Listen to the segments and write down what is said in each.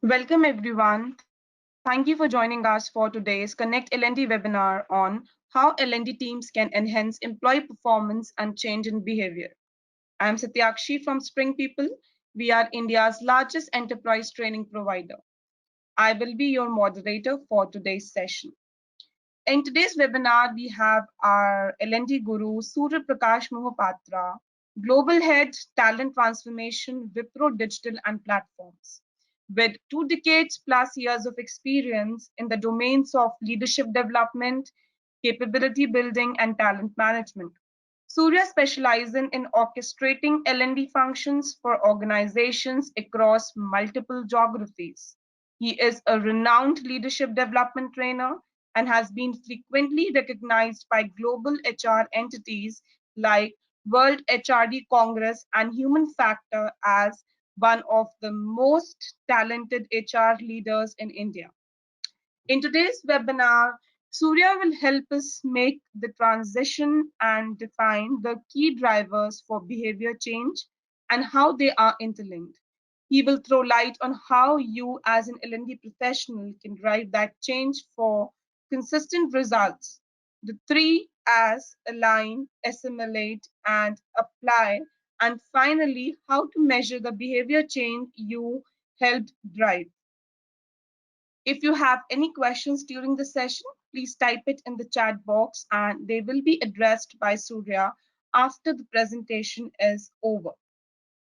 Welcome everyone. Thank you for joining us for today's Connect L&D webinar on how L&D teams can enhance employee performance and change in behavior. I am Satyakshi from Spring People. We are India's largest enterprise training provider. I will be your moderator for today's session. In today's webinar, we have our L&D guru, Surya Prakash Mohapatra, Global Head, Talent Transformation, Wipro Digital and Platforms. With 2 decades plus years of experience in the domains of leadership development, capability building, and talent management. Surya specializes in orchestrating L&D functions for organizations across multiple geographies. He is a renowned leadership development trainer and has been frequently recognized by global HR entities like World HRD Congress and Human Factor as one of the most talented HR leaders in India. In today's webinar, Surya will help us make the transition and define the key drivers for behavior change and how they are interlinked. He will throw light on how you as an L&D professional can drive that change for consistent results. The three as align, assimilate, and apply, and finally, how to measure the behavior change you helped drive. If you have any questions during the session, please type it in the chat box and they will be addressed by Surya after the presentation is over.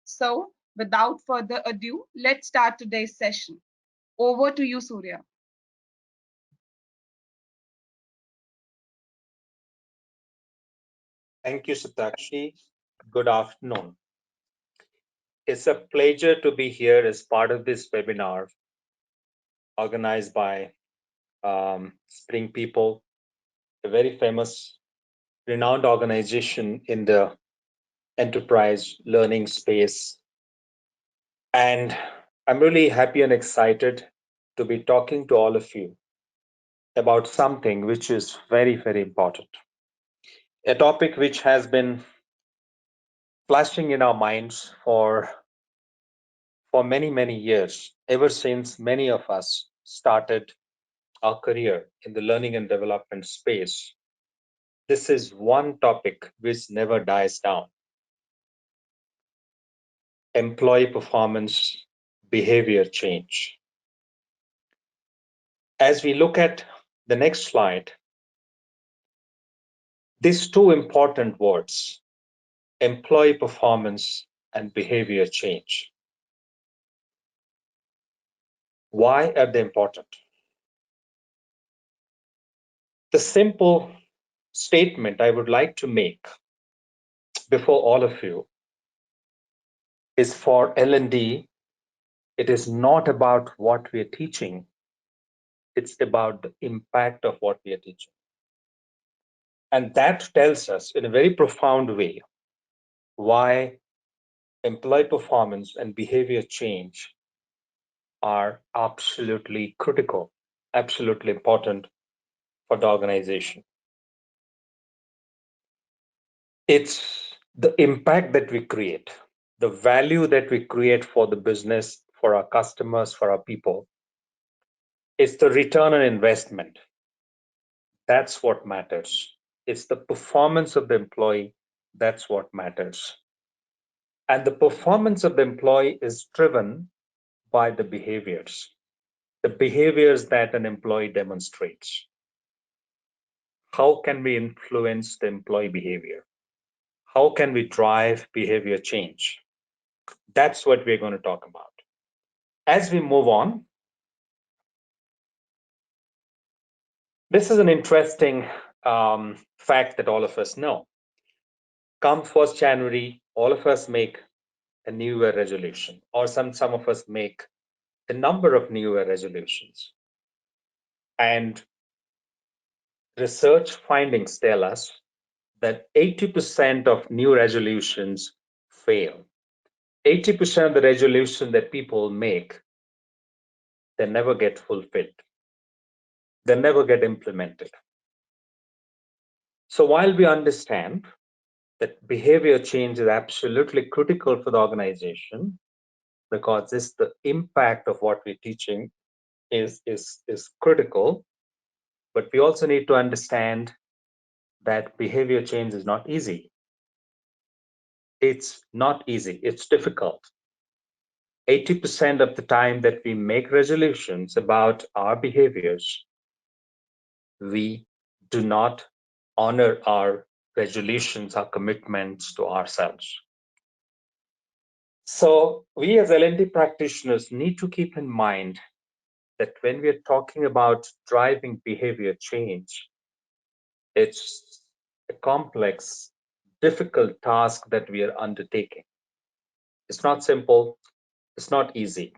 So without further ado, let's start today's session. Over to you, Surya. Thank you, Satakshi. Good afternoon. It's a pleasure to be here as part of this webinar organized by Spring People, a very famous, renowned organization in the enterprise learning space. And I'm really happy and excited to be talking to all of you about something which is very, very important. A topic which has been flashing in our minds for many, many years, ever since many of us started our career in the learning and development space. This is one topic which never dies down. Employee performance, behavior change. As we look at the next slide, these two important words, employee performance and behavior change. Why are they important? The simple statement I would like to make before all of you is for L&D, it is not about what we are teaching, it's about the impact of what we are teaching. And that tells us in a very profound way why employee performance and behavior change are absolutely critical, absolutely important for the organization. It's the impact that we create, the value that we create for the business, for our customers, for our people. It's the return on investment. That's what matters. It's the performance of the employee. That's what matters. And the performance of the employee is driven by the behaviors that an employee demonstrates. How can we influence the employee behavior? How can we drive behavior change? That's what we're going to talk about. As we move on, this is an interesting fact that all of us know. Come 1st January, all of us make a New Year resolution, or some of us make a number of New Year resolutions. And research findings tell us that 80% of new resolutions fail. 80% of the resolution that people make, they never get fulfilled. They never get implemented. So while we understand that behavior change is absolutely critical for the organization, because this the impact of what we're teaching is critical. But we also need to understand that behavior change is not easy. It's not easy. It's difficult. 80% of the time that we make resolutions about our behaviors, we do not honor our resolutions, our commitments to ourselves. So we as L&D practitioners need to keep in mind that when we're talking about driving behavior change, it's a complex, difficult task that we are undertaking. It's not simple, it's not easy.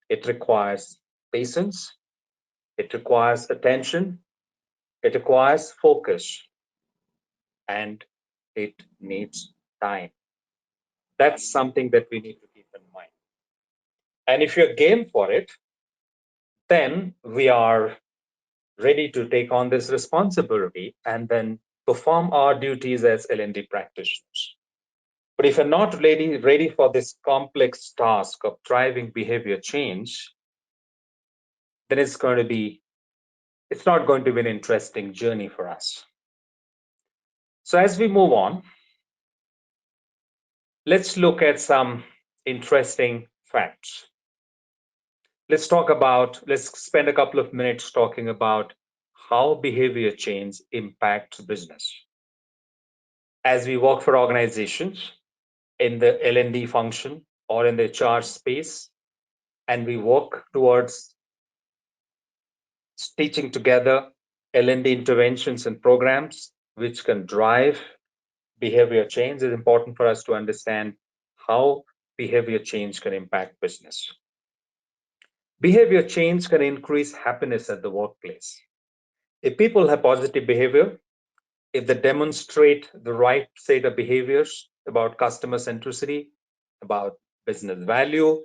It requires patience, it requires attention, it requires focus, and it needs time. That's something that we need to keep in mind. And if you're game for it, then we are ready to take on this responsibility and then perform our duties as L&D practitioners. But if you're not ready for this complex task of driving behavior change, then it's not going to be an interesting journey for us. So as we move on, let's look at some interesting facts. Let's spend a couple of minutes talking about how behavior change impacts business. As we work for organizations in the L&D function or in the HR space, and we work towards stitching together L&D interventions and programs which can drive behavior change, it's important for us to understand how behavior change can impact business. Behavior change can increase happiness at the workplace. If people have positive behavior, if they demonstrate the right set of behaviors about customer centricity, about business value,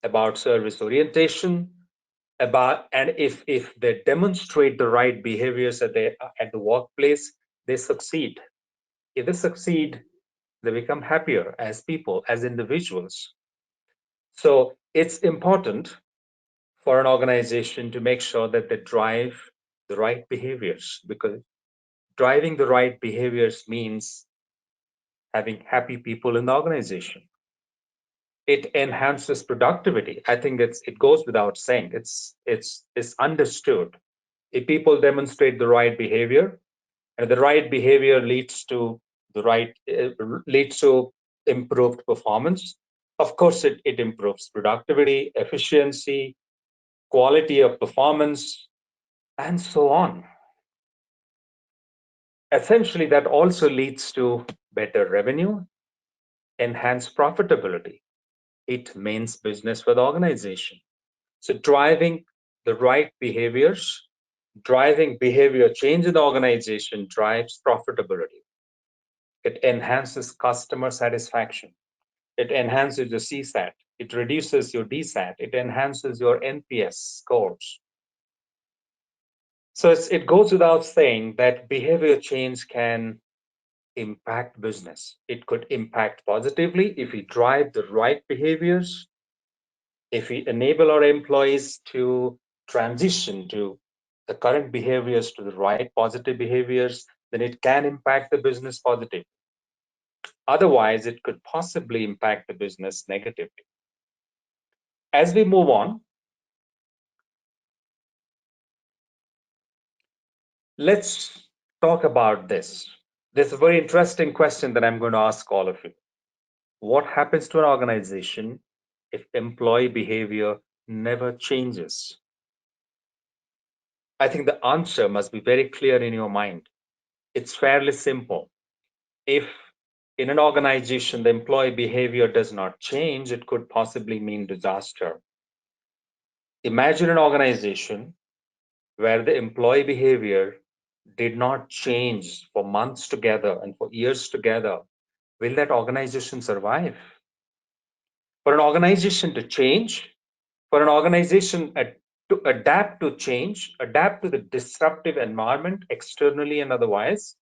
about service orientation, and if they demonstrate the right behaviors at the workplace, they succeed. If they succeed, they become happier as people, as individuals. So it's important for an organization to make sure that they drive the right behaviors, because driving the right behaviors means having happy people in the organization. It enhances productivity. I think it goes without saying. It's understood. If people demonstrate the right behavior, and the right behavior leads to improved performance, of course it improves productivity, efficiency, quality of performance, and so on. Essentially, that also leads to better revenue, enhanced profitability. It means business for the organization. So driving the right behaviors, driving behavior change in the organization drives profitability. It enhances customer satisfaction. It enhances your CSAT. It reduces your DSAT. It enhances your NPS scores. So it goes without saying that behavior change can impact business. It could impact positively if we drive the right behaviors, if we enable our employees to transition to the current behaviors to the right positive behaviors, then it can impact the business positively. Otherwise, it could possibly impact the business negatively. As we move on, let's talk about this. This is a very interesting question that I'm going to ask all of you. What happens to an organization if employee behavior never changes? I think the answer must be very clear in your mind. It's fairly simple. If in an organization the employee behavior does not change, it could possibly mean disaster. Imagine an organization where the employee behavior did not change for months together and for years together. Will that organization survive? For an organization to change, for an organization to adapt to change, adapt to the disruptive environment externally and otherwise,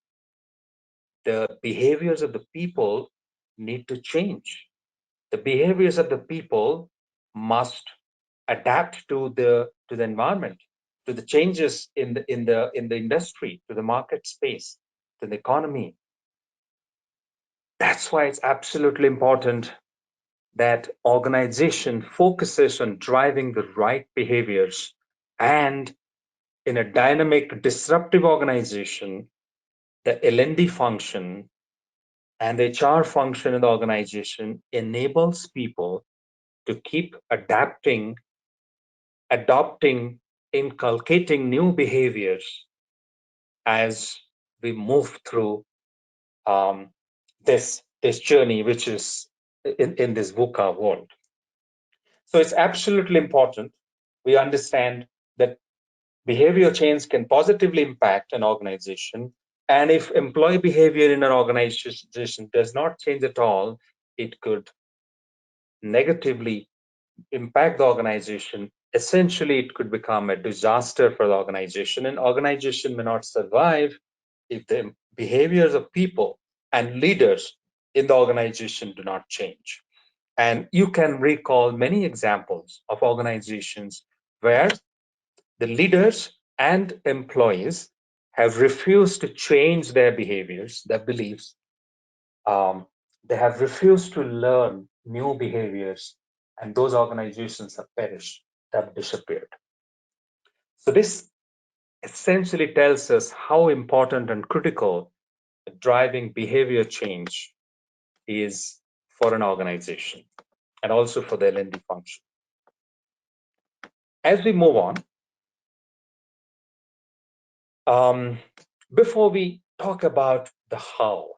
the behaviors of the people need to change. The behaviors of the people must adapt to the environment, to the changes in the industry, to the market space, to the economy. That's why it's absolutely important that organization focuses on driving the right behaviors. And in a dynamic, disruptive organization, the L&D function and the HR function in the organization enables people to keep adopting, inculcating new behaviors as we move through this journey, which is in this VUCA world. So it's absolutely important we understand that behavior change can positively impact an organization. And if employee behavior in an organization does not change at all, it could negatively impact the organization. Essentially, it could become a disaster for the organization, and organization may not survive if the behaviors of people and leaders in the organization do not change. And you can recall many examples of organizations where the leaders and employees have refused to change their behaviors, their beliefs. They have refused to learn new behaviors, and those organizations have perished, have disappeared. So, this essentially tells us how important and critical driving behavior change is for an organization and also for the L&D function. As we move on, before we talk about the how,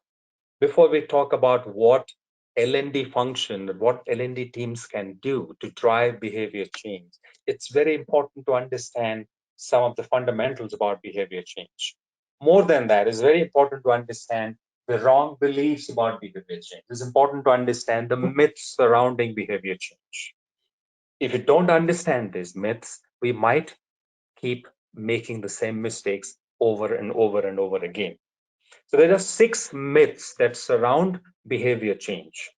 before we talk about what L&D function, what L&D teams can do to drive behavior change, it's very important to understand some of the fundamentals about behavior change. More than that, it's very important to understand the wrong beliefs about behavior change. It's important to understand the myths surrounding behavior change. If you don't understand these myths, we might keep making the same mistakes over and over and over again. So there are 6 myths that surround behavior change.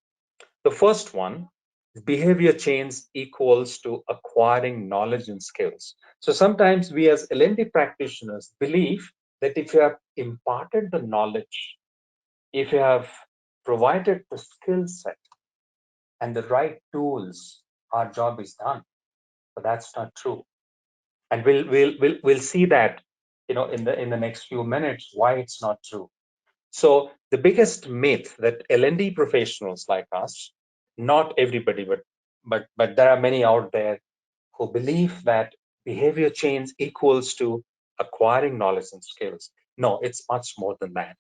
The first one, behavior change equals to acquiring knowledge and skills. So sometimes we as L&D practitioners believe that if you have imparted the knowledge, if you have provided the skill set and the right tools, our job is done. But that's not true. And we'll see that in the next few minutes why it's not true. So the biggest myth that L&D professionals like us, not everybody, but there are many out there who believe that behavior change equals to acquiring knowledge and skills. No, it's much more than that.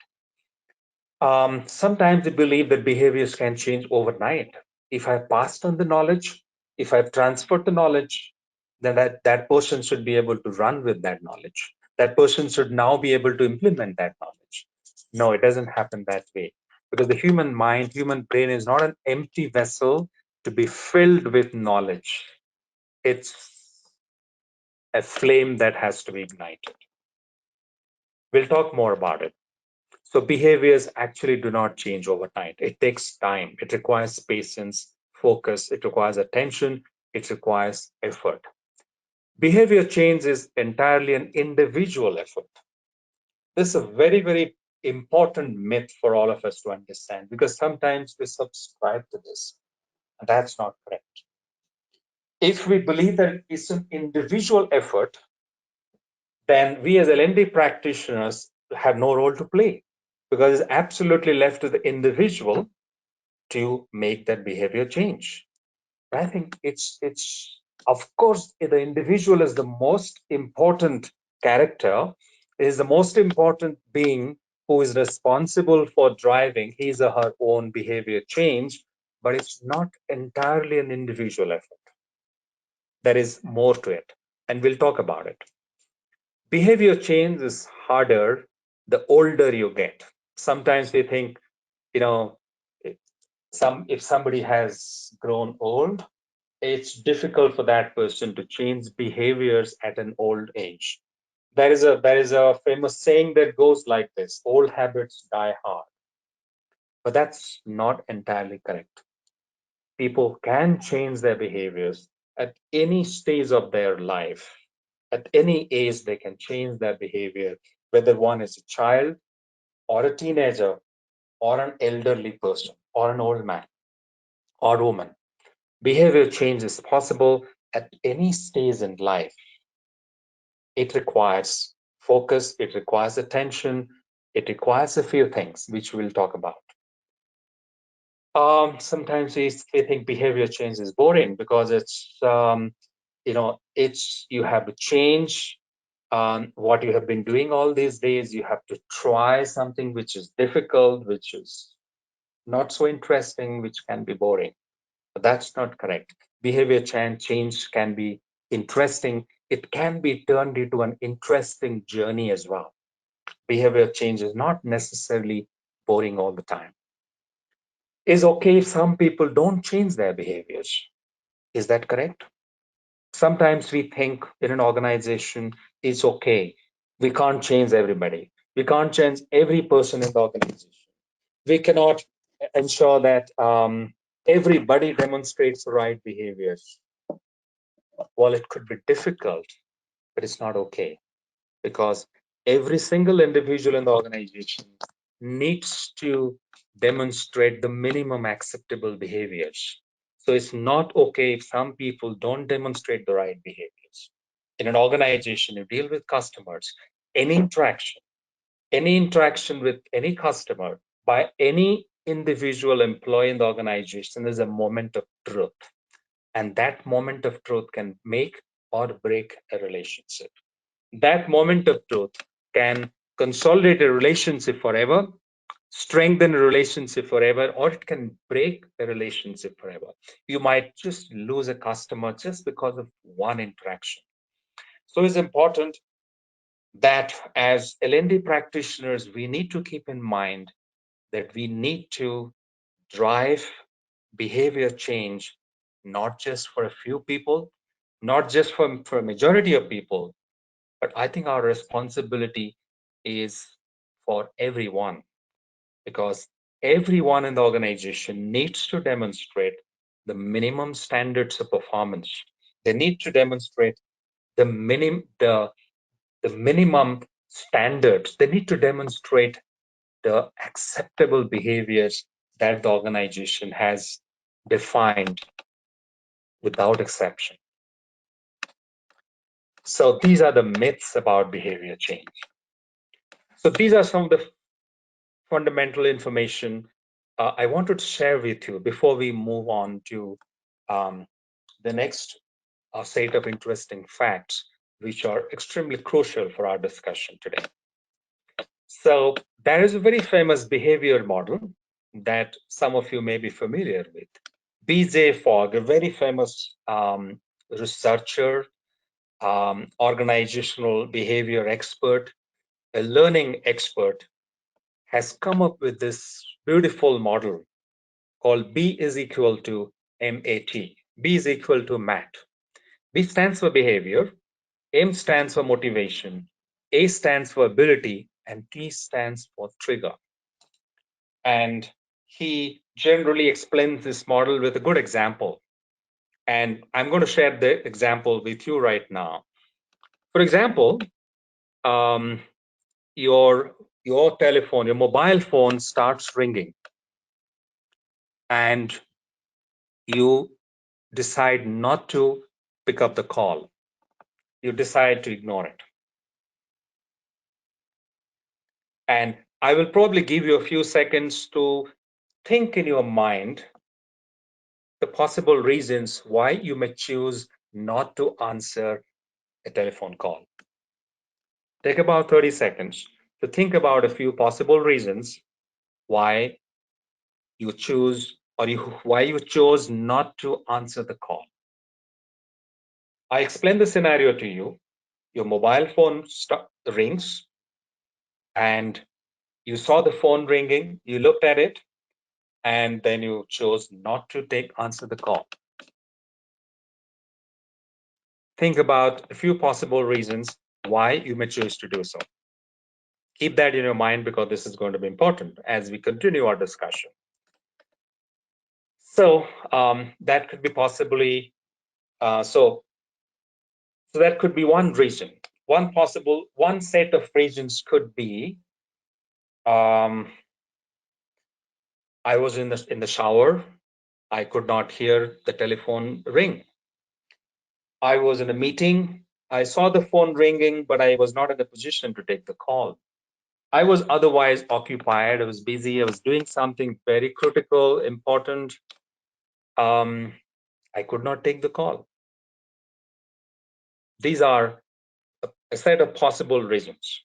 Sometimes they believe that behaviors can change overnight. If I've passed on the knowledge, if I've transferred the knowledge, then that person should be able to run with that knowledge. That person should now be able to implement that knowledge. No, it doesn't happen that way. Because the human mind, human brain is not an empty vessel to be filled with knowledge. It's a flame that has to be ignited. We'll talk more about it. So behaviors actually do not change overnight. It takes time. It requires patience, focus. It requires attention. It requires effort. Behavior change is entirely an individual effort. This is a very, very important myth for all of us to understand because sometimes we subscribe to this. And that's not correct. If we believe that it's an individual effort, then we as L&D practitioners have no role to play because it's absolutely left to the individual to make that behavior change. I think it's of course the individual is the most important character, is the most important being who is responsible for driving his or her own behavior change, but it's not entirely an individual effort. There is more to it, and we'll talk about it. Behavior change is harder the older you get. Sometimes we think, you know, if somebody has grown old, it's difficult for that person to change behaviors at an old age. There is a famous saying that goes like this: old habits die hard. But that's not entirely correct. People can change their behaviors at any stage of their life. At any age, they can change their behavior, whether one is a child or a teenager or an elderly person or an old man or woman. Behavior change is possible at any stage in life. It requires focus, it requires attention, it requires a few things, which we'll talk about. Sometimes we think behavior change is boring because it's you have to change what you have been doing all these days. You have to try something which is difficult, which is not so interesting, which can be boring. But that's not correct. Behavior change can be interesting. It can be turned into an interesting journey as well. Behavior change is not necessarily boring all the time. Is okay if some people don't change their behaviors. Is that correct? Sometimes we think in an organization, it's okay. We can't change everybody. We can't change every person in the organization. We cannot ensure that everybody demonstrates the right behaviors. Well, it could be difficult, but it's not okay because every single individual in the organization needs to demonstrate the minimum acceptable behaviors. So it's not okay if some people don't demonstrate the right behaviors. In an organization, you deal with customers, any interaction with any customer by any individual employee in the organization is a moment of truth. And that moment of truth can make or break a relationship. That moment of truth can consolidate a relationship forever, strengthen a relationship forever, or it can break a relationship forever. You might just lose a customer just because of one interaction. So it's important that as L&D practitioners, we need to keep in mind that we need to drive behavior change, not just for a few people, not just for a majority of people, but I think our responsibility is for everyone because everyone in the organization needs to demonstrate the minimum standards of performance. They need to demonstrate the minimum standards. They need to demonstrate the acceptable behaviors that the organization has defined without exception. So these are the myths about behavior change. So these are some of the fundamental information I wanted to share with you before we move on to the next set of interesting facts, which are extremely crucial for our discussion today. So there is a very famous behavior model that some of you may be familiar with. BJ Fogg, a very famous researcher, organizational behavior expert, a learning expert, has come up with this beautiful model called B is equal to MAT. B is equal to MAT. B stands for behavior, M stands for motivation, A stands for ability, and T stands for trigger. And he generally explains this model with a good example. And I'm going to share the example with you right now. For example, um, your telephone, your mobile phone starts ringing, and you decide not to pick up the call. You decide to ignore it. And I will probably give you a few seconds to think in your mind the possible reasons why you may choose not to answer a telephone call. Take about 30 seconds to think about a few possible reasons why you choose or why you chose not to answer the call. I explain the scenario to you. Your mobile phone rings and you saw the phone ringing, you looked at it, and then you chose not to answer the call. Think about a few possible reasons why you may choose to do so. Keep that in your mind because this is going to be important as we continue our discussion. So that could be possibly so that could be one reason. One set of reasons could be um, I was in the shower. I could not hear the telephone ring. I was in a meeting. I saw the phone ringing, but I was not in a position to take the call. I was otherwise occupied. I was busy. I was doing something very critical, important. Um, I could not take the call. These are a set of possible reasons.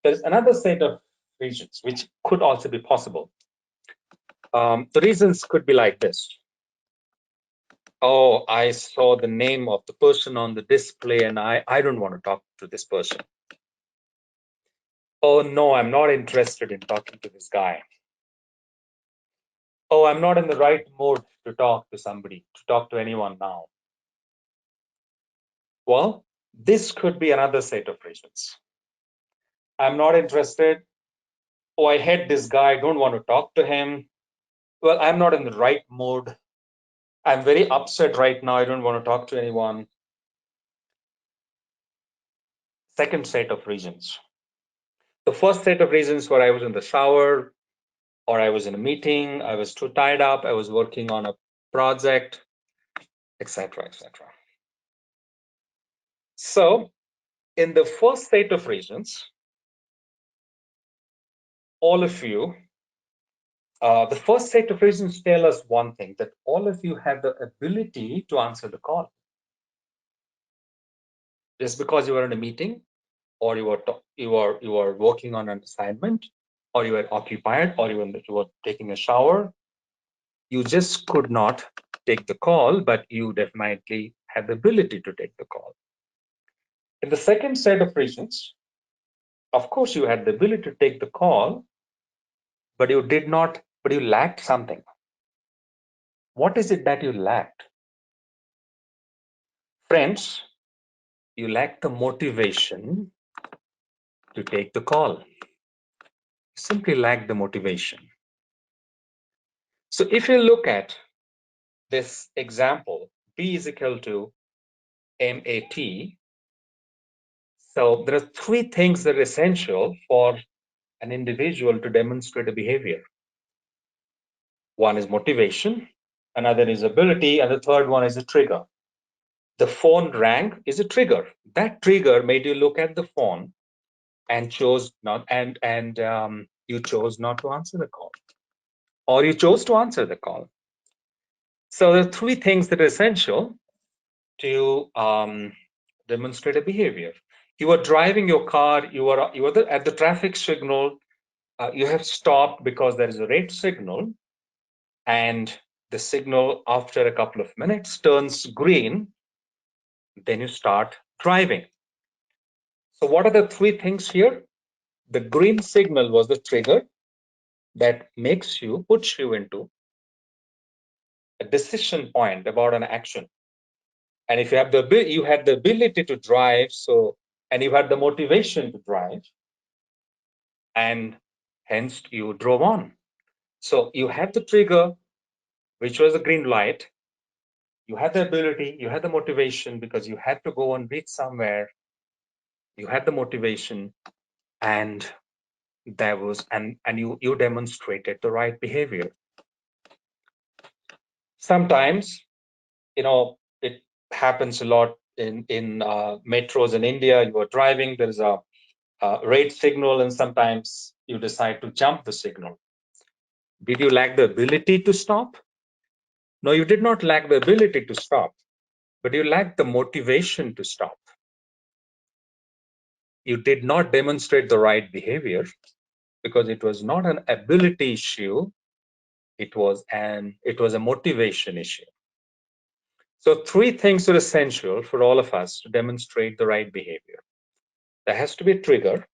There's another set of reasons which could also be possible. The reasons could be like this. Oh, I saw the name of the person on the display and I don't want to talk to this person. Oh, no, I'm not interested in talking to this guy. Oh, I'm not in the right mood to talk to somebody, to talk to anyone now. Well, this could be another set of reasons. I'm not interested. Oh, I hate this guy. I don't want to talk to him. Well, I'm not in the right mood. I'm very upset right now. I don't want to talk to anyone. Second set of reasons. The first set of reasons where I was in the shower or I was in a meeting, I was too tied up, I was working on a project, etc., etc. So in the first set of reasons, all of you, the first set of reasons tell us one thing, that all of you have the ability to answer the call. Just because you were in a meeting, or you were working on an assignment, or you were occupied, or you were taking a shower, you just could not take the call, but you definitely had the ability to take the call. In the second set of reasons, of course, you had the ability to take the call, but you did not, but you lacked something. What is it that you lacked? Friends, you lacked the motivation to take the call. Simply lacked the motivation. So if you look at this example, B is equal to MAT. So there are three things that are essential for an individual to demonstrate a behavior. One is motivation, another is ability, and the third one is a trigger. The phone rang is a trigger. That trigger made you look at the phone and chose not you chose not to answer the call, or you chose to answer the call. So there are three things that are essential to demonstrate a behavior. You are driving your car. You are at the traffic signal. You have stopped because there is a red signal, and the signal after a couple of minutes turns green. Then you start driving. So what are the three things here? The green signal was the trigger that puts you into a decision point about an action. And if you have you had the ability to drive, and you had the motivation to drive, and hence you drove on. So you had the trigger, which was the green light. You had the ability, you had the motivation because you had to go and reach somewhere. You had the motivation, and you demonstrated the right behavior. Sometimes, it happens a lot in metros in India. You are driving, there is a red signal, and sometimes you decide to jump the signal. Did you lack the ability to stop? No, you did not lack the ability to stop, but you lacked the motivation to stop. You did not demonstrate the right behavior because it was not an ability issue. It was a motivation issue. So three things are essential for all of us to demonstrate the right behavior. There has to be a trigger.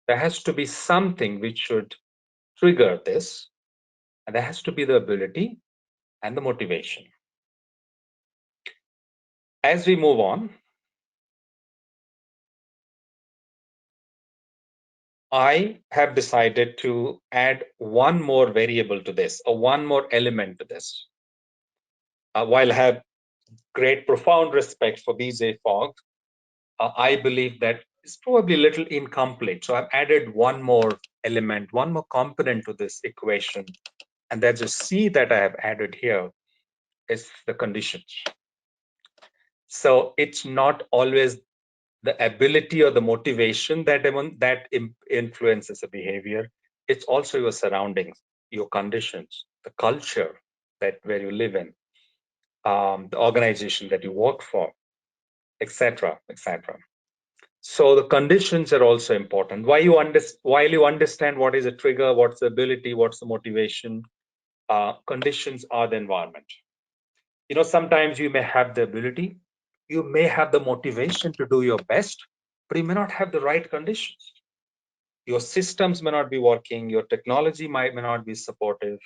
There has to be something which should trigger this, and there has to be the ability and the motivation. As we move on, I have decided to add one more variable to this, or one more element to this. While I have great, profound respect for BJ Fogg, I believe that it's probably a little incomplete. So I've added one more element, one more component to this equation. And there's a C that I have added here is the conditions. So it's not always the ability or the motivation that influences a behavior. It's also your surroundings, your conditions, the culture that where you live in, the organization that you work for, etc., etc. So the conditions are also important. While you understand what is a trigger, what's the ability, what's the motivation, conditions are the environment. Sometimes you may have the ability, you may have the motivation to do your best, but you may not have the right conditions. Your systems may not be working, your technology may not be supportive,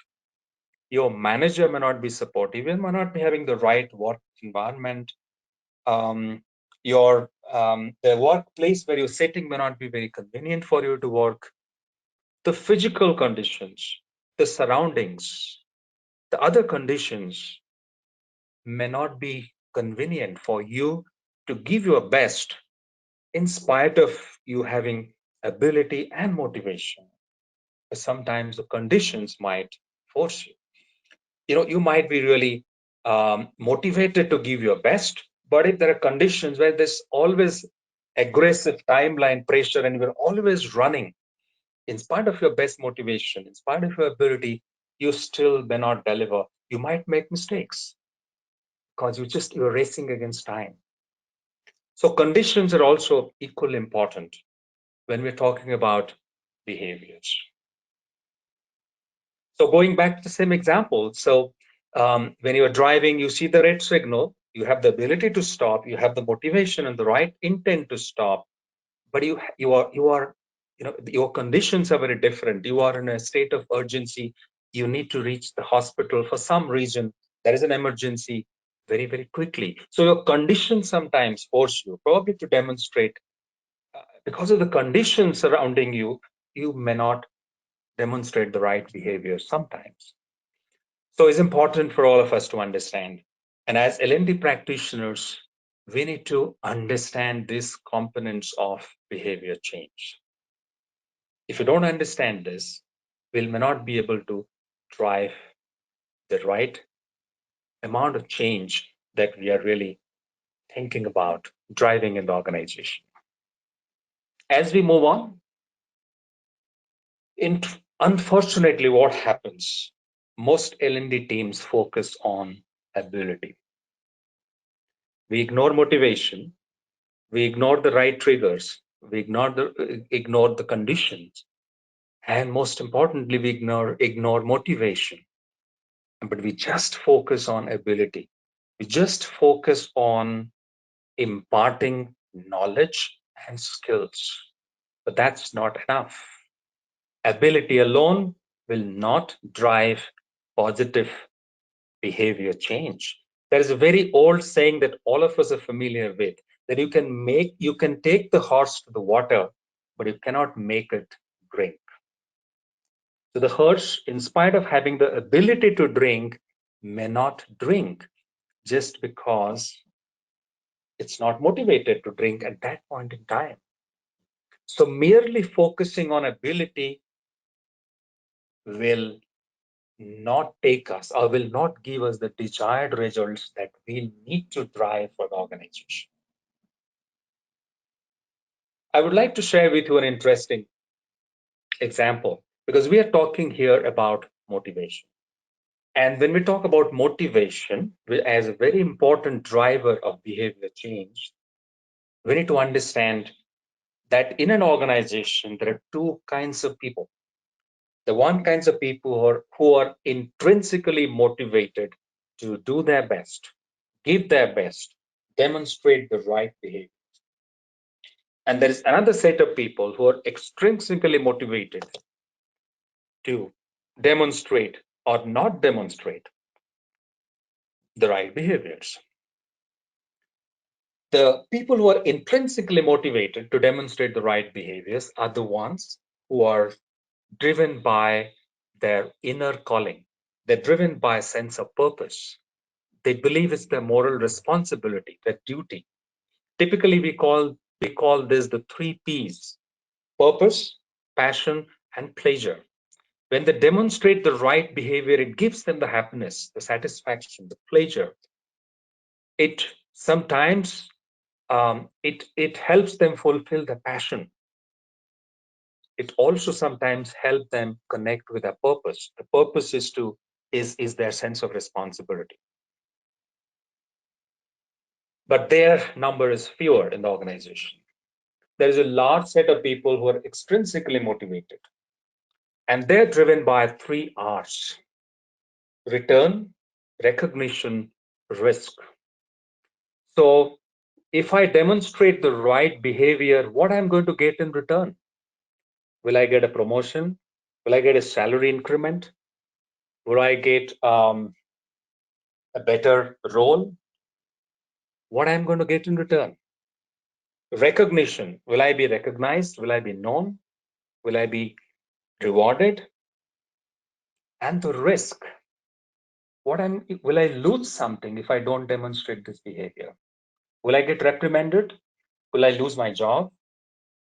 your manager may not be supportive, you may not be having the right work environment. um, your the workplace where you're sitting may not be very convenient for you to work. The physical conditions, the surroundings, the other conditions may not be convenient for you to give your best in spite of you having ability and motivation. But sometimes the conditions might force you. You might be really motivated to give your best, but if there are conditions where there's always aggressive timeline pressure and you're always running, in spite of your best motivation, in spite of your ability, you still may not deliver. You might make mistakes because you're racing against time. So conditions are also equally important when we're talking about behaviors. So going back to the same example, so when you're driving, you see the red signal, you have the ability to stop, you have the motivation and the right intent to stop, but your conditions are very different. You are in a state of urgency. You need to reach the hospital for some reason. There is an emergency very, very quickly. So your conditions sometimes force you, probably to demonstrate, because of the conditions surrounding you, you may not demonstrate the right behavior sometimes. So it's important for all of us to understand. And as L&D practitioners, we need to understand these components of behavior change. If you don't understand this, we may not be able to drive the right amount of change that we are really thinking about driving in the organization. As we move on, unfortunately, what happens? Most L&D teams focus on ability. We ignore motivation. We ignore the right triggers. We ignore the conditions, and most importantly, we ignore motivation. But we just focus on ability. We just focus on imparting knowledge and skills. But that's not enough. Ability alone will not drive positive behavior change. There is a very old saying that all of us are familiar with, that you can take the horse to the water, but you cannot make it drink. So the horse, in spite of having the ability to drink, may not drink just because it's not motivated to drink at that point in time. So merely focusing on ability will not take us or will not give us the desired results that we need to drive for the organization. I would like to share with you an interesting example because we are talking here about motivation. And when we talk about motivation as a very important driver of behavior change, we need to understand that in an organization, there are two kinds of people. The one kinds of people who are intrinsically motivated to do their best, give their best, demonstrate the right behavior. And there is another set of people who are extrinsically motivated to demonstrate or not demonstrate the right behaviors. The people who are intrinsically motivated to demonstrate the right behaviors are the ones who are driven by their inner calling. They're driven by a sense of purpose. They believe it's their moral responsibility, their duty. Typically, we call this the three P's: purpose, passion, and pleasure. When they demonstrate the right behavior, it gives them the happiness, the satisfaction, the pleasure. It sometimes it helps them fulfill the passion. It also sometimes helps them connect with their purpose. The purpose is their sense of responsibility. But their number is fewer in the organization. There is a large set of people who are extrinsically motivated, and they're driven by three R's: return, recognition, risk. So if I demonstrate the right behavior, what I'm going to get in return? Will I get a promotion? Will I get a salary increment? Will I get a better role? What I'm going to get in return? Recognition. Will I be recognized? Will I be known? Will I be rewarded? And the risk. Will I lose something if I don't demonstrate this behavior? Will I get reprimanded? Will I lose my job?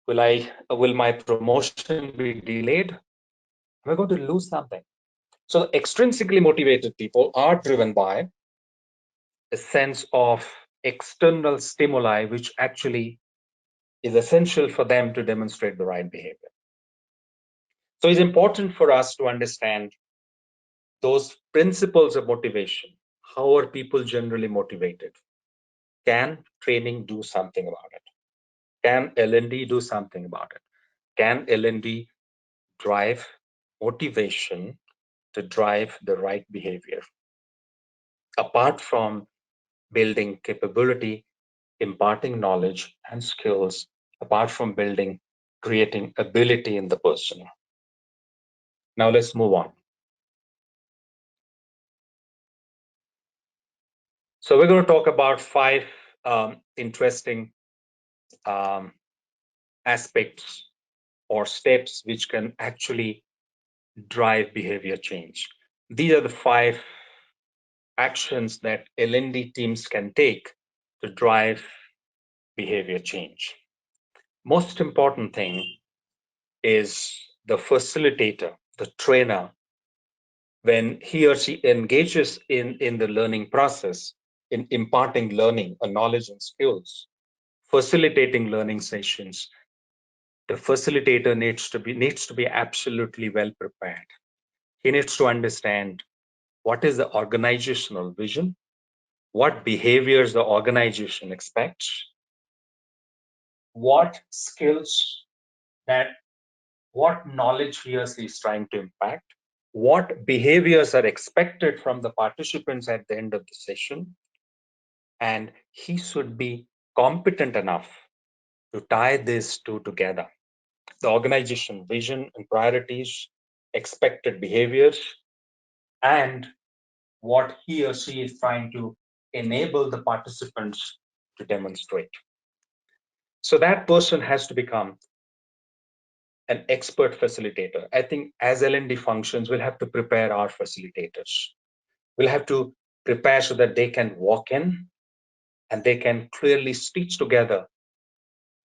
Will my promotion be delayed? Am I going to lose something? So extrinsically motivated people are driven by a sense of external stimuli, which actually is essential for them to demonstrate the right behavior. So it's important for us to understand those principles of motivation. How are people generally motivated? Can training do something about it? Can L&D do something about it? Can L&D drive motivation to drive the right behavior? Apart from building capability, imparting knowledge and skills, apart from creating ability in the person. Now let's move on. So we're going to talk about five interesting aspects or steps which can actually drive behavior change. These are the five actions that L&D teams can take to drive behavior change. Most important thing is the facilitator, the trainer, when he or she engages in the learning process, in imparting learning, knowledge and skills, facilitating learning sessions, the facilitator needs to be absolutely well prepared. He needs to understand what is the organizational vision, what behaviors the organization expects, what skills that what knowledge he or she is trying to impact, what behaviors are expected from the participants at the end of the session, and he should be competent enough to tie these two together: the organization vision and priorities, expected behaviors, and what he or she is trying to enable the participants to demonstrate. So that person has to become an expert facilitator. I think as L&D functions, we'll have to prepare our facilitators. We'll have to prepare so that they can walk in and they can clearly stitch together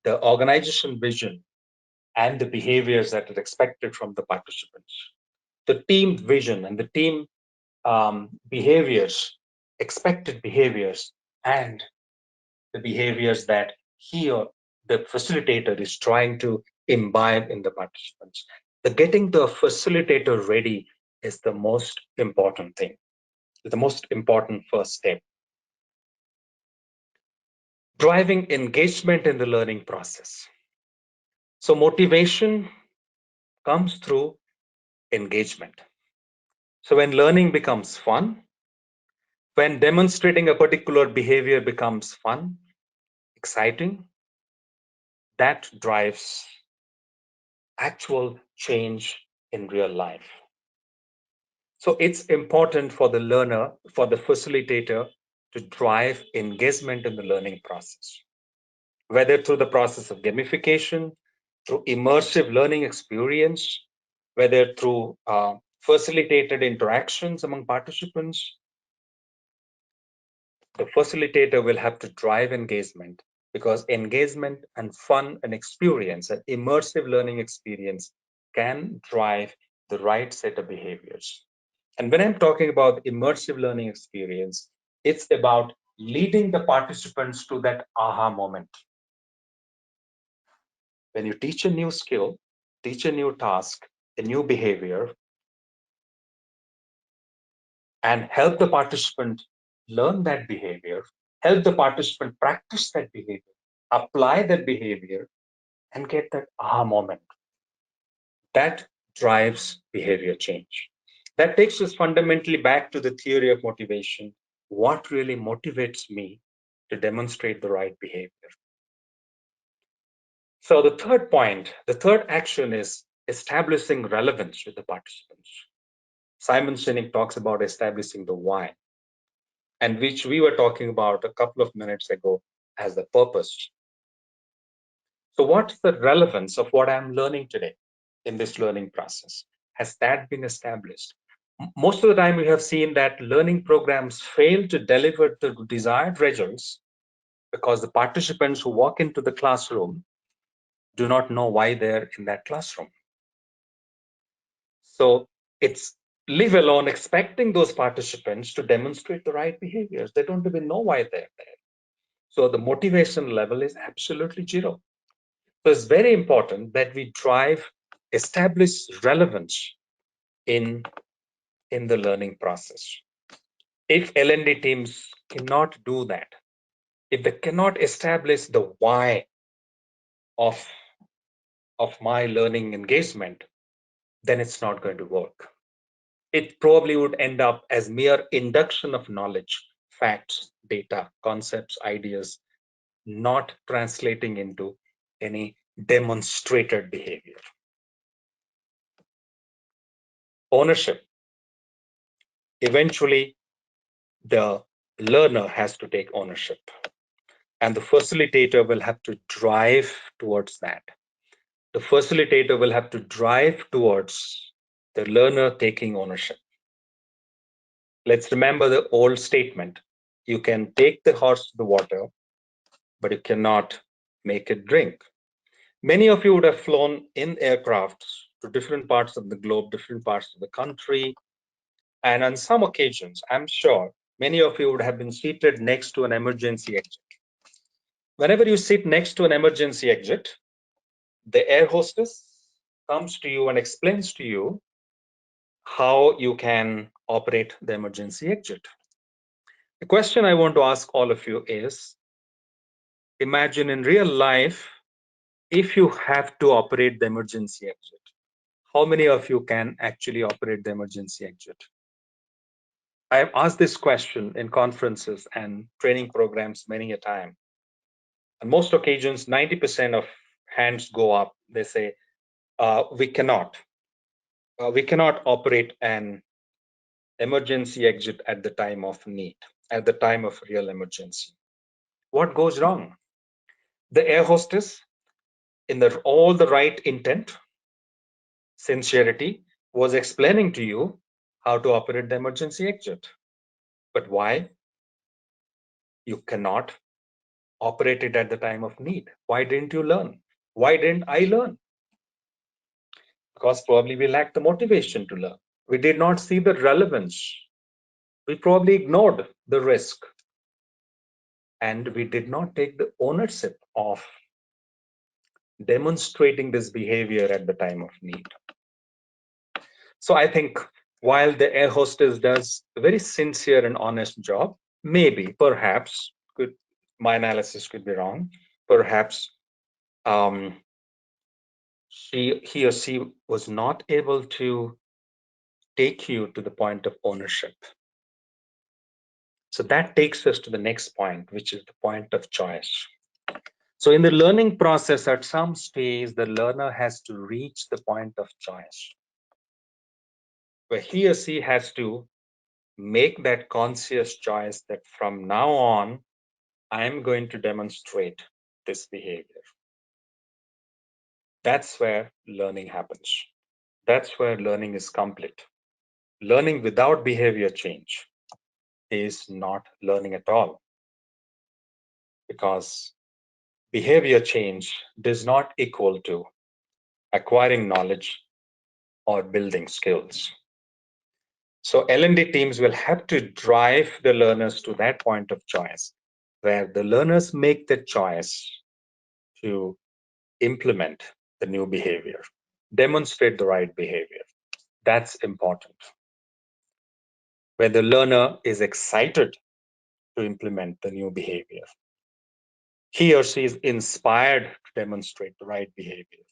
the organization vision and the behaviors that are expected from the participants. The team vision and the team behaviors, expected behaviors, and the behaviors that he or the facilitator is trying to imbibe in the participants. The getting the facilitator ready is the most important thing, the most important first step. Driving engagement in the learning process. So motivation comes through engagement. So when learning becomes fun, when demonstrating a particular behavior becomes fun, exciting, that drives actual change in real life. So it's important for the learner, for the facilitator, to drive engagement in the learning process, whether through the process of gamification, through immersive learning experience, whether through facilitated interactions among participants. The facilitator will have to drive engagement, because engagement and fun and experience, an immersive learning experience, can drive the right set of behaviors. And when I'm talking about immersive learning experience, it's about leading the participants to that aha moment. When you teach a new skill, teach a new task, a new behavior, and help the participant learn that behavior, help the participant practice that behavior, apply that behavior, and get that aha moment. That drives behavior change. That takes us fundamentally back to the theory of motivation. What really motivates me to demonstrate the right behavior? So the third point, the third action is establishing relevance with the participants. Simon Sinek talks about establishing the why, and which we were talking about a couple of minutes ago as the purpose. So what's the relevance of what I'm learning today in this learning process? Has that been established? Most of the time, we have seen that learning programs fail to deliver the desired results because the participants who walk into the classroom do not know why they're in that classroom. So it's leave alone expecting those participants to demonstrate the right behaviors. They don't even know why they're there. So the motivation level is absolutely zero. So it's very important that we drive, establish relevance in the learning process. If L&D teams cannot do that, if they cannot establish the why of my learning engagement, then it's not going to work. It probably would end up as mere induction of knowledge, facts, data, concepts, ideas, not translating into any demonstrated behavior. Ownership. Eventually, the learner has to take ownership, and the facilitator will have to drive towards that. The facilitator will have to drive towards the learner taking ownership. Let's remember the old statement: you can take the horse to the water, but you cannot make it drink. Many of you would have flown in aircrafts to different parts of the globe, different parts of the country. And on some occasions, I'm sure many of you would have been seated next to an emergency exit. Whenever you sit next to an emergency exit, the air hostess comes to you and explains to you how you can operate the emergency exit. The question I want to ask all of you is, imagine in real life, if you have to operate the emergency exit, how many of you can actually operate the emergency exit? I have asked this question in conferences and training programs many a time. On most occasions, 90% of hands go up. They say, we cannot operate an emergency exit at the time of need, at the time of real emergency. What goes wrong? The air hostess, in all the right intent, sincerity, was explaining to you how to operate the emergency exit. But why you cannot operate it at the time of need? Why didn't you learn? Why didn't I learn? Because probably we lacked the motivation to learn. We did not see the relevance. We probably ignored the risk. And we did not take the ownership of demonstrating this behavior at the time of need. So I think while the air hostess does a very sincere and honest job, maybe, perhaps, my analysis could be wrong, perhaps he or she was not able to take you to the point of ownership. So that takes us to the next point, which is the point of choice. So in the learning process, at some stage, the learner has to reach the point of choice, where he or she has to make that conscious choice that from now on, I'm going to demonstrate this behavior. That's where learning happens. That's where learning is complete. Learning without behavior change is not learning at all, because behavior change does not equal to acquiring knowledge or building skills. So L&D teams will have to drive the learners to that point of choice where the learners make the choice to implement the new behavior, demonstrate the right behavior. That's important. Where the learner is excited to implement the new behavior, he or she is inspired to demonstrate the right behavior.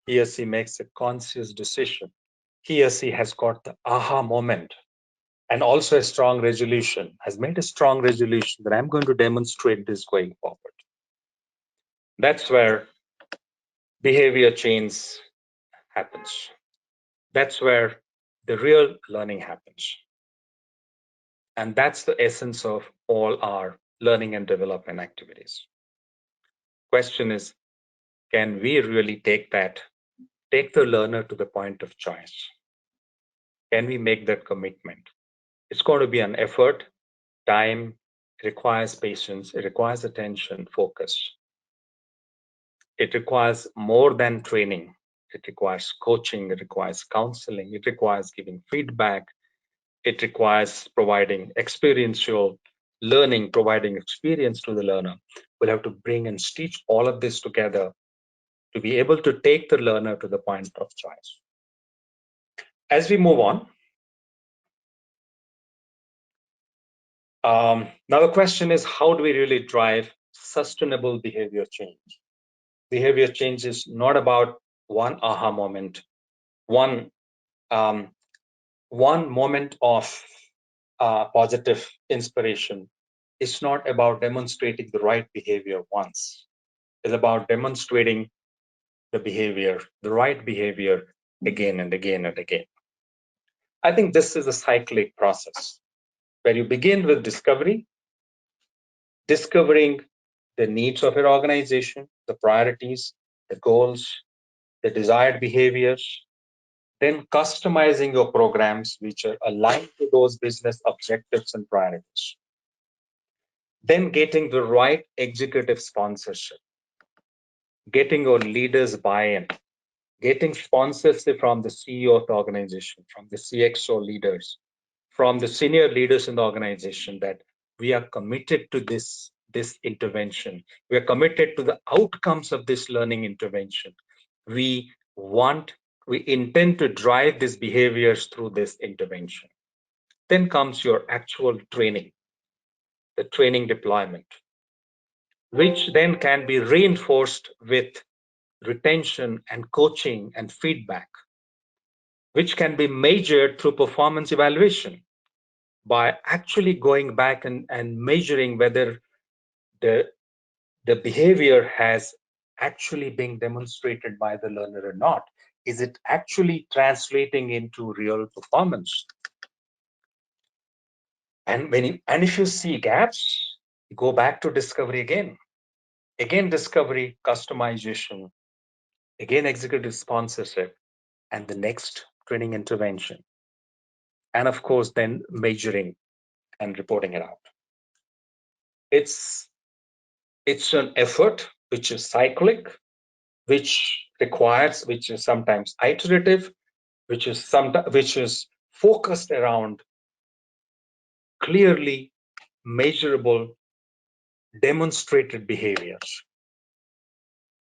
He or she makes a conscious decision. He or she has got the aha moment and also a strong resolution, has made a strong resolution that I'm going to demonstrate this going forward. That's where behavior change happens. That's where the real learning happens. And that's the essence of all our learning and development activities. Question is, can we really take the learner to the point of choice? Can we make that commitment? It's going to be an effort, time, it requires patience, it requires attention, focus. It requires more than training. It requires coaching, it requires counseling, it requires giving feedback, it requires providing experiential learning, providing experience to the learner. We'll have to bring and stitch all of this together to be able to take the learner to the point of choice. As we move on, now the question is, how do we really drive sustainable behavior change? Behavior change is not about one aha moment, one um, one moment of positive inspiration. It's not about demonstrating the right behavior once. It's about demonstrating the behavior, the right behavior, again and again and again. I think this is a cyclic process where you begin with discovery, discovering the needs of your organization, the priorities, the goals, the desired behaviors, then customizing your programs which are aligned to those business objectives and priorities, then getting the right executive sponsorship, getting your leaders buy-in, getting sponsorship from the CEO of the organization, from the CXO leaders, from the senior leaders in the organization, that we are committed to this intervention. We are committed to the outcomes of this learning intervention. We we intend to drive these behaviors through this intervention. Then comes your actual training, the training deployment, which then can be reinforced with retention and coaching and feedback, which can be measured through performance evaluation by actually going back and measuring whether the, the behavior has actually been demonstrated by the learner or not. Is it actually translating into real performance? And if you see gaps, go back to discovery again. Again, discovery, customization, again, executive sponsorship, and the next training intervention. And of course, then measuring and reporting it out. It's an effort which is cyclic, which is sometimes iterative, which is focused around clearly measurable, demonstrated behaviors.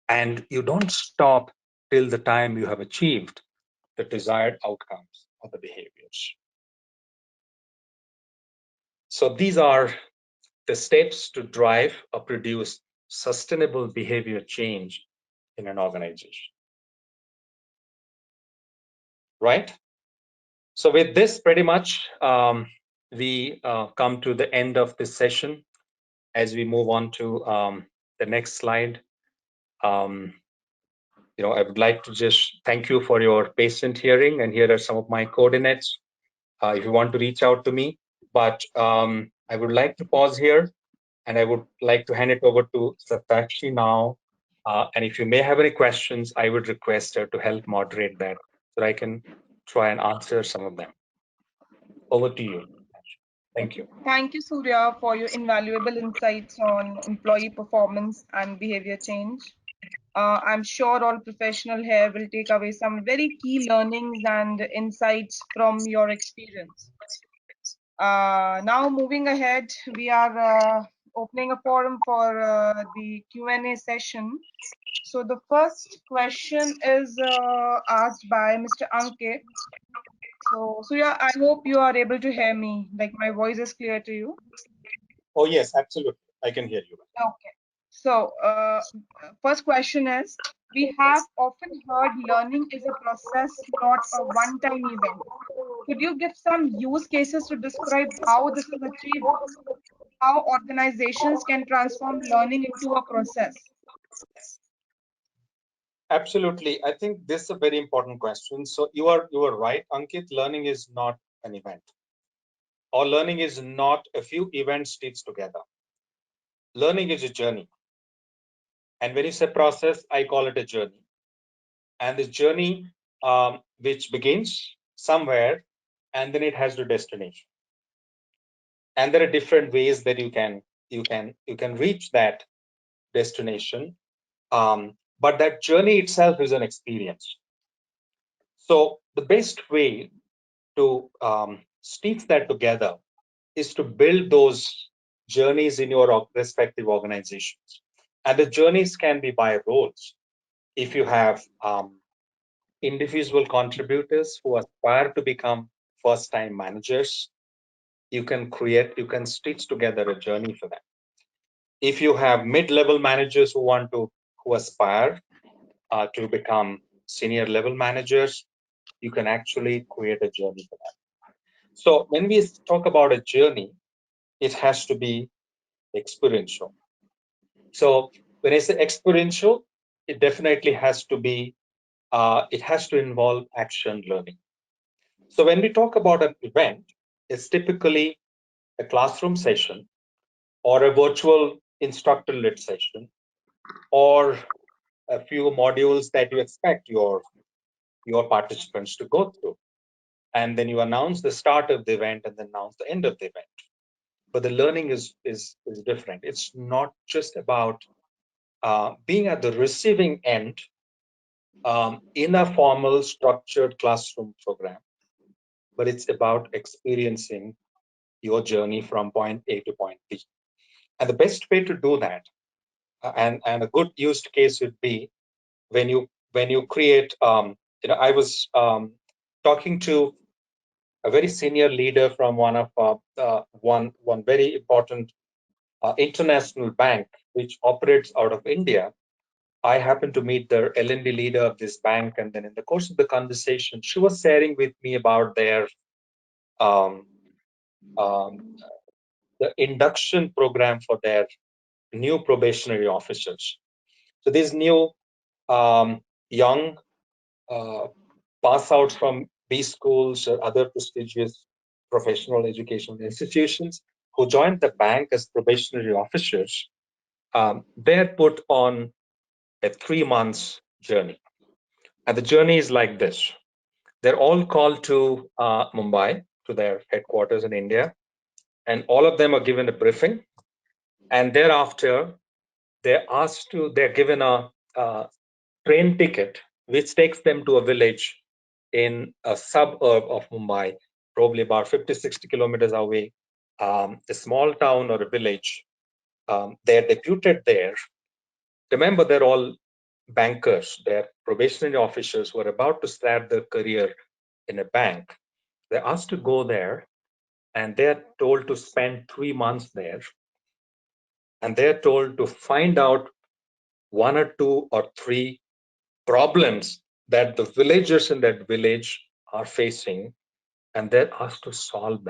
And you don't stop till the time you have achieved the desired outcomes of the behaviors. So these are the steps to drive or produce sustainable behavior change in an organization. Right? So with this, pretty much, we come to the end of this session. As we move on to the next slide, I would like to just thank you for your patient hearing, and here are some of my coordinates if you want to reach out to me. But I would like to pause here, and I would like to hand it over to Satakshi now And if you may have any questions, I would request her to help moderate that so I can try and answer some of them. Over to you. Thank you. Thank you, Surya, for your invaluable insights on employee performance and behavior change. I'm sure all professional here will take away some very key learnings and insights from your experience. Now, moving ahead, we are opening a forum for the Q&A session. So the first question is asked by Mr. Ankit. So, Surya, I hope you are able to hear me, like my voice is clear to you. Oh, yes, absolutely. I can hear you. Okay. So, first question is, we have often heard learning is a process, not a one-time event. Could you give some use cases to describe how this is achieved? How organizations can transform learning into a process? Absolutely. I think this is a very important question. So you are right, Ankit. Learning is not an event, or learning is not a few events stitched together. Learning is a journey. And when you say process, I call it a journey. And this journey, which begins somewhere, and then it has the destination. And there are different ways that you can reach that destination. But that journey itself is an experience. So the best way to stitch that together is to build those journeys in your respective organizations. And the journeys can be by roles. If you have individual contributors who aspire to become first time managers, you can stitch together a journey for them. If you have mid level managers who aspire to become senior level managers, you can actually create a journey for them. So when we talk about a journey, it has to be experiential. So when I say experiential, it definitely has to be, it has to involve action learning. So when we talk about an event, it's typically a classroom session or a virtual instructor led session or a few modules that you expect your participants to go through. And then you announce the start of the event and then announce the end of the event. But the learning is different. It's not just about being at the receiving end in a formal structured classroom program, but it's about experiencing your journey from point A to point B. And the best way to do that, and a good used case would be when you create. I was talking to a very senior leader from one very important international bank which operates out of India. I happened to meet the L&D leader of this bank, and then in the course of the conversation, she was sharing with me about their um, um, the induction program for their new probationary officers. So these new young uh, pass outs from B schools or other prestigious professional educational institutions who joined the bank as probationary officers, they're put on a 3 months journey. And the journey is like this. They're all called to Mumbai, to their headquarters in India, and all of them are given a briefing. And thereafter, they're given a train ticket, which takes them to a village in a suburb of Mumbai, probably about 50, 60 kilometers away, a small town or a village. They're deputed there. Remember, they're all bankers, they're probationary officers who are about to start their career in a bank. They're asked to go there and they're told to spend 3 months there. And they're told to find out one or two or three problems that the villagers in that village are facing, and they're asked to solve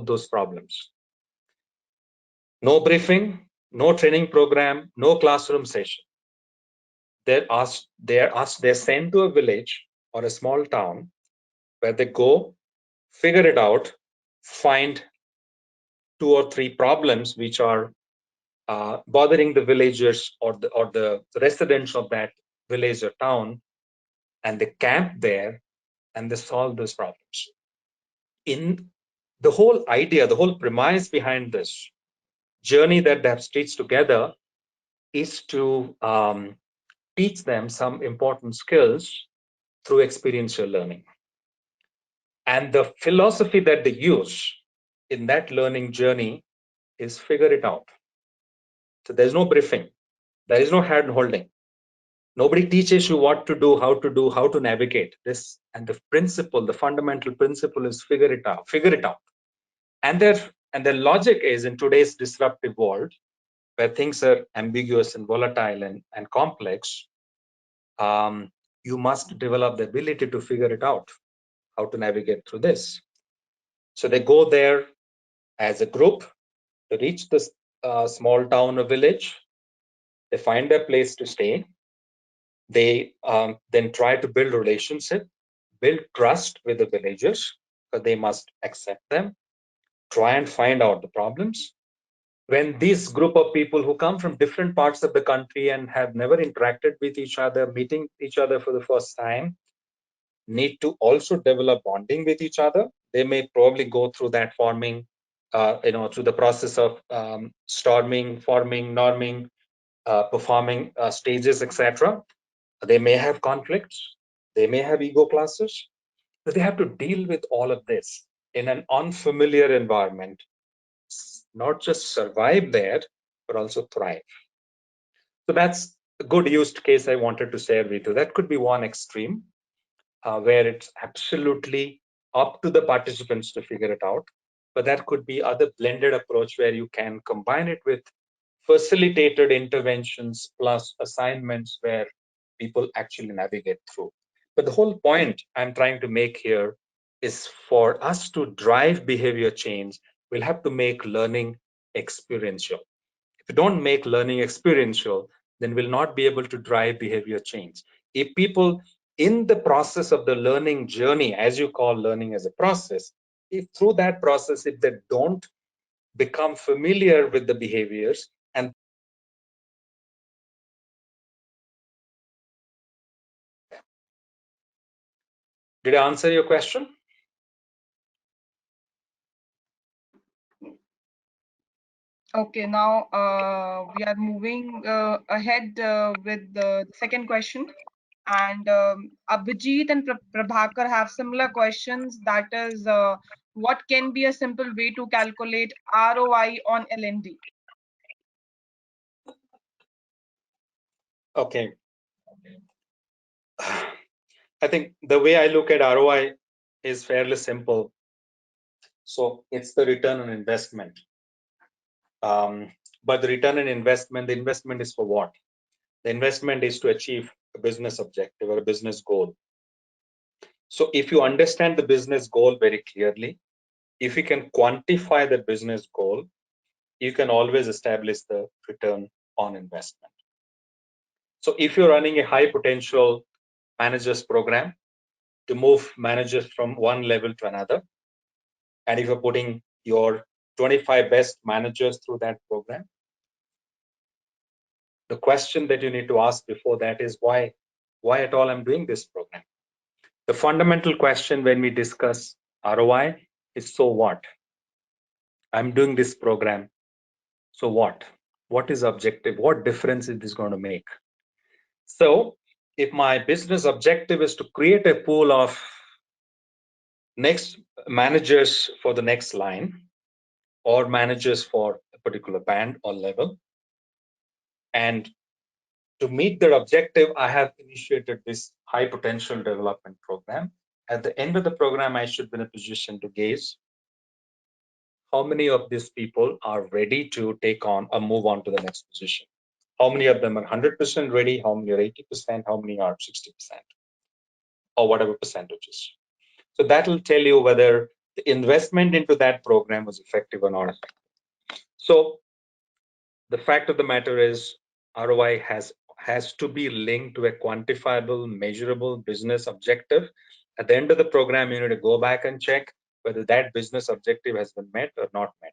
those problems. No briefing, no training program, no classroom session. They're sent to a village or a small town where they go, figure it out, find two or three problems which are bothering the villagers or the residents of that village or town, and they camp there and they solve those problems. In the whole idea, the whole premise behind this journey that they have stitched together is to teach them some important skills through experiential learning. And the philosophy that they use in that learning journey is figure it out. So there's no briefing, there is no hand holding. Nobody teaches you what to do, how to navigate this. And the principle, the fundamental principle is figure it out, figure it out. And their logic is in today's disruptive world, where things are ambiguous and volatile and complex, you must develop the ability to figure it out, how to navigate through this. So they go there as a group to reach this small town or village. They find a place to stay. They then try to build relationship, build trust with the villagers, because they must accept them, try and find out the problems. When this group of people who come from different parts of the country and have never interacted with each other, meeting each other for the first time, need to also develop bonding with each other, they may probably go through that forming, through the process of storming, forming, norming, performing stages, etc. They may have conflicts, they may have ego classes, but they have to deal with all of this in an unfamiliar environment, not just survive there, but also thrive. So that's a good used case I wanted to share with you. That could be one extreme where it's absolutely up to the participants to figure it out. But that could be other blended approach where you can combine it with facilitated interventions plus assignments where people actually navigate through. But the whole point I'm trying to make here is for us to drive behavior change, we'll have to make learning experiential. If we don't make learning experiential, then we'll not be able to drive behavior change. If people in the process of the learning journey, as you call learning as a process, if through that process, if they don't become familiar with the behaviors and did I answer your question? Okay, now we are moving ahead with the second question. And Abhijit and Prabhakar have similar questions. That is, what can be a simple way to calculate ROI on L&D? Okay. I think the way I look at ROI is fairly simple. So it's the return on investment. But the return on investment, the investment is for what? The investment is to achieve a business objective or a business goal. So if you understand the business goal very clearly, if you can quantify the business goal, you can always establish the return on investment. So if you're running a high potential managers program to move managers from one level to another, and if you're putting your 25 best managers through that program, the question that you need to ask before that is why at all I'm doing this program. The fundamental question when we discuss ROI is so what? I'm doing this program. So what? What is objective? What difference is this going to make? So if my business objective is to create a pool of next managers for the next line or managers for a particular band or level, and to meet their objective, I have initiated this high potential development program. At the end of the program, I should be in a position to gauge how many of these people are ready to take on or move on to the next position. How many of them are 100% ready? How many are 80%? How many are 60%? Or whatever percentages. So that will tell you whether the investment into that program was effective or not effective. So the fact of the matter is ROI has to be linked to a quantifiable, measurable business objective. At the end of the program, you need to go back and check whether that business objective has been met or not met.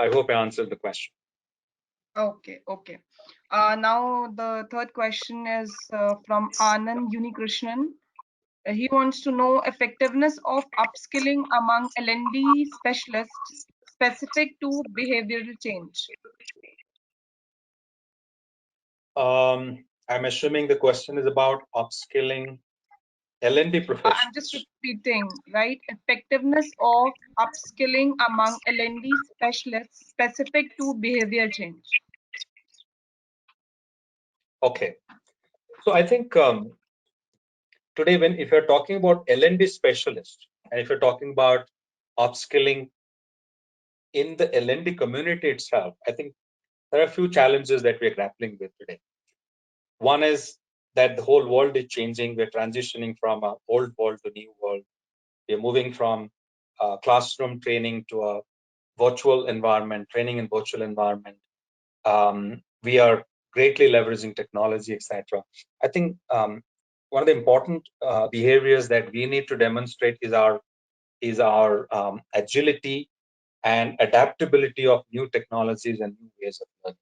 I hope I answered the question. Okay, okay. Now the third question is from Anand Unikrishnan. He wants to know effectiveness of upskilling among L&D specialists specific to behavioral change. I'm assuming the question is about upskilling L&D I'm just professionals. repeating, right? Effectiveness of upskilling among L&D specialists specific to behavior change. Okay, so I think today, if you're talking about L&D specialist, and if you're talking about upskilling in the L&D community itself, I think there are a few challenges that we're grappling with today. One is that the whole world is changing. We're transitioning from an old world to new world. We're moving from classroom training to a virtual environment, training in virtual environment. We are greatly leveraging technology, etc. I think one of the important behaviors that we need to demonstrate is our agility and adaptability of new technologies and new ways of learning.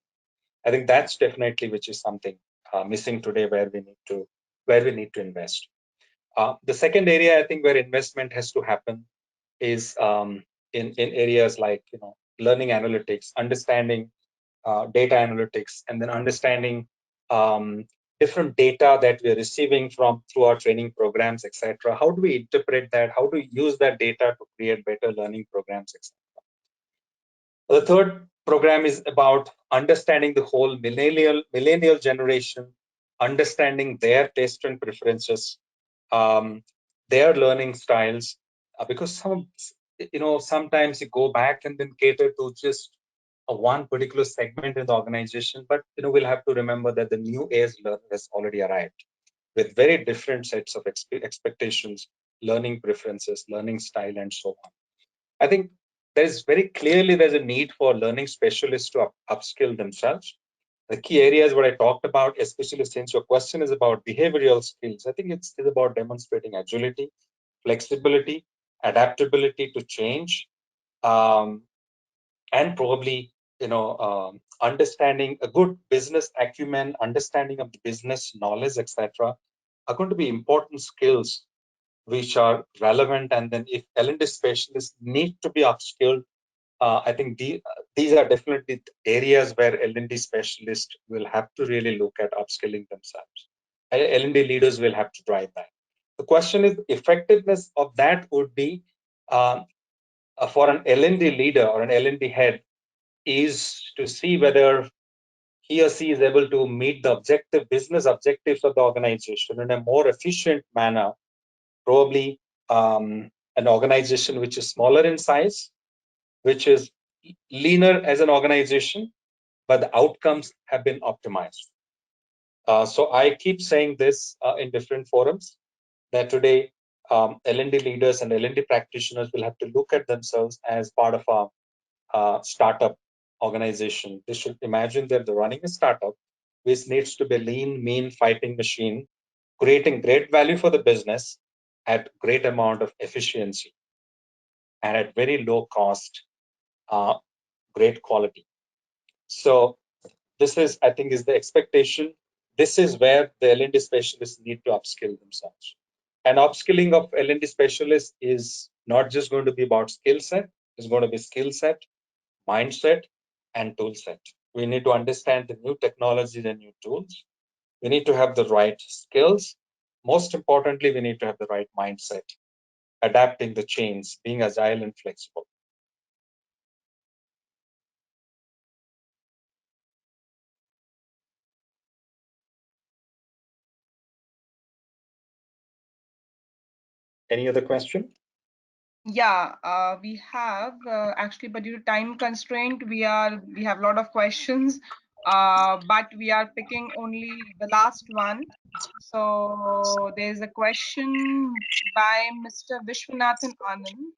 I think that's definitely which is something missing today where we need to invest. The second area I think where investment has to happen is in areas like learning analytics, understanding data analytics, and then understanding different data that we're receiving from through our training programs, etc. How do we interpret that? How do we use that data to create better learning programs, etc. The third program is about understanding the whole millennial generation, understanding their taste and preferences, their learning styles, because sometimes you go back and then cater to just one particular segment in the organization, but we'll have to remember that the new age learner has already arrived with very different sets of expectations, learning preferences, learning style, and so on. I think there's a need for learning specialists to upskill themselves. The key areas what I talked about, especially since your question is about behavioral skills, I think it's about demonstrating agility, flexibility, adaptability to change, um, and probably understanding a good business acumen, understanding of the business knowledge, etc., are going to be important skills which are relevant. And then if L&D specialists need to be upskilled, I think these are definitely areas where L&D specialists will have to really look at upskilling themselves. L&D leaders will have to drive that. The question is effectiveness of that would be for an L&D leader or an L&D head is to see whether he or she is able to meet the business objectives of the organization in a more efficient manner, probably an organization which is smaller in size, which is leaner as an organization, but the outcomes have been optimized. So I keep saying this in different forums that today L&D leaders and L&D practitioners will have to look at themselves as part of a startup organization. They should imagine that they're running a startup which needs to be a lean, mean fighting machine, creating great value for the business at great amount of efficiency and at very low cost, great quality. So this is, I think, is the expectation. This is where the L&D specialists need to upskill themselves. And upskilling of L&D specialists is not just going to be about skill set, it's going to be skill set, mindset, and tool set. We need to understand the new technologies and new tools. We need to have the right skills. Most importantly, we need to have the right mindset, adapting the change, being agile and flexible. Any other question? Yeah, we have actually, but due to time constraint, we have a lot of questions, but we are picking only the last one. So there's a question by Mr. Vishwanathan Anand.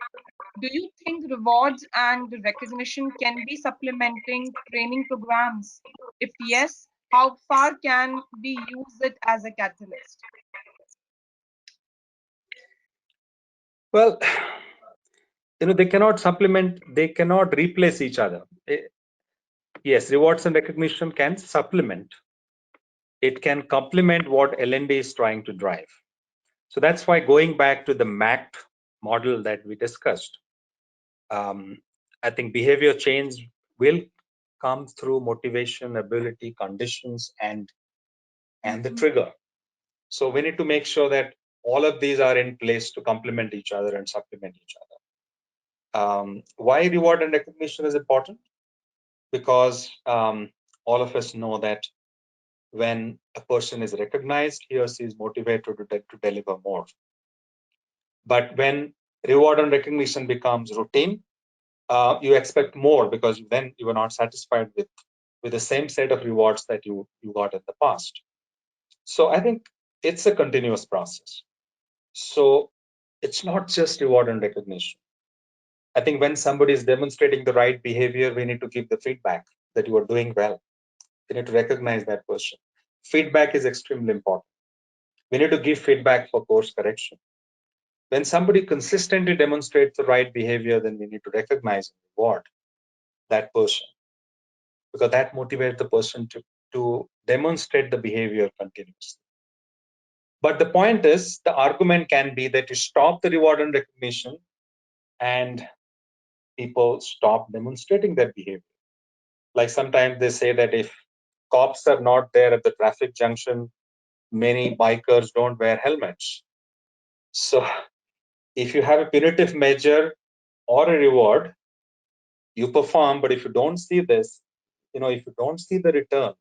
Do you think rewards and recognition can be supplementing training programs? If yes, how far can we use it as a catalyst? Well, they cannot supplement, they cannot replace each other. Yes, rewards and recognition can supplement, it can complement what L&D is trying to drive. So that's why, going back to the MACT model that we discussed, I think behavior change will come through motivation, ability, conditions, and the trigger. So we need to make sure that all of these are in place to complement each other and supplement each other. Why reward and recognition is important? Because all of us know that when a person is recognized, he or she is motivated to deliver more. But when reward and recognition becomes routine, you expect more, because then you are not satisfied with the same set of rewards that you got in the past. So I think it's a continuous process. So it's not just reward and recognition. I think when somebody is demonstrating the right behavior, we need to give the feedback that you are doing well. We need to recognize that person. Feedback is extremely important. We need to give feedback for course correction. When somebody consistently demonstrates the right behavior, then we need to recognize and reward that person, because that motivates the person to demonstrate the behavior continuously. But the point is, the argument can be that you stop the reward and recognition and people stop demonstrating that behavior. Like sometimes they say that if cops are not there at the traffic junction, many bikers don't wear helmets. So if you have a punitive measure or a reward, you perform, but if you don't see this, if you don't see the return,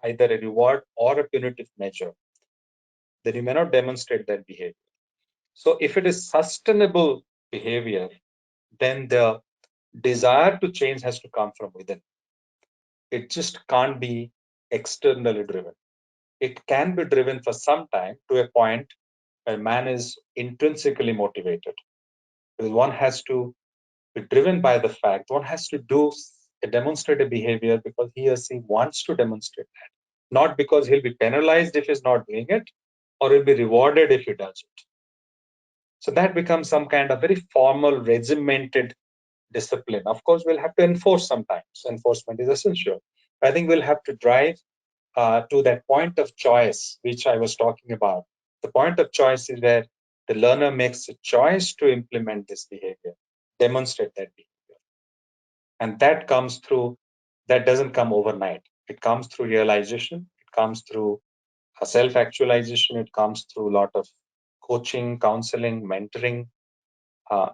either a reward or a punitive measure, then you may not demonstrate that behavior. So if it is sustainable behavior, then the desire to change has to come from within. It just can't be externally driven. It can be driven for some time to a point where man is intrinsically motivated. Because one has to be driven by the fact, one has to demonstrate a behavior because he or she wants to demonstrate that, not because he'll be penalized if he's not doing it, or he'll be rewarded if he does it. So that becomes some kind of very formal, regimented discipline. Of course, we'll have to enforce sometimes. Enforcement is essential. I think we'll have to drive to that point of choice, which I was talking about. The point of choice is where the learner makes a choice to implement this behavior, demonstrate that behavior. And that doesn't come overnight. It comes through realization, it comes through self-actualization, it comes through a lot of coaching, counseling, mentoring.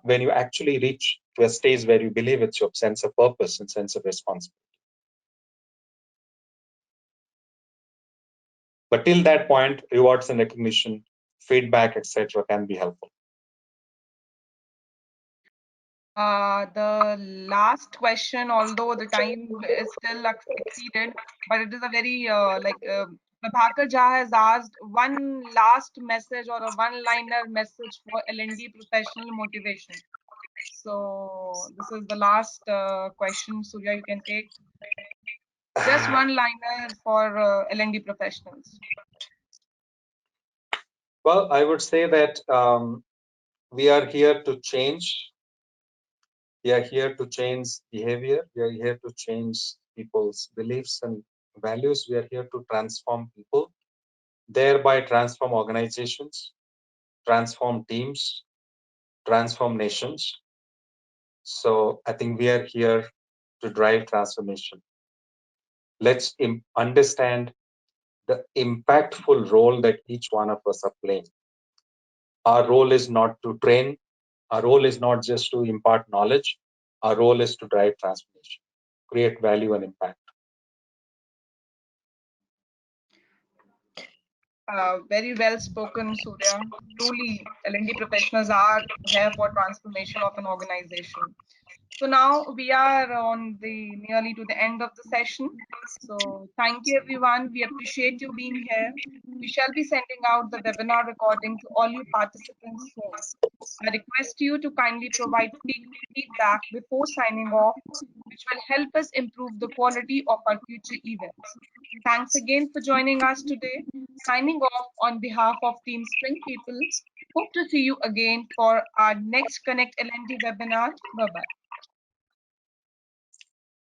When you actually reach to a stage where you believe it's your sense of purpose and sense of responsibility. But till that point, rewards and recognition, feedback, etc., can be helpful. The last question, although the time is still exceeded, but it is a very Prabhakar Jha has asked one last message or a one-liner message for L&D professional motivation. So this is the last question. Surya, you can take just one-liner for L&D professionals. Well, I would say that we are here to change. We are here to change behavior. We are here to change people's beliefs and values. We are here to transform people, thereby transform organizations, transform teams, transform nations. So I think we are here to drive transformation. Let's understand the impactful role that each one of us are playing. Our role is not to train. Our role is not just to impart knowledge. Our role is to drive transformation, create value and impact. Very well spoken, Surya. Truly, L&D professionals are here for transformation of an organization. So now we are on the nearly to the end of the session. So thank you, everyone. We appreciate you being here. We shall be sending out the webinar recording to all you participants soon. I request you to kindly provide feedback before signing off, which will help us improve the quality of our future events. Thanks again for joining us today. Signing off on behalf of Team Spring People. Hope to see you again for our next Connect LND webinar. Bye bye.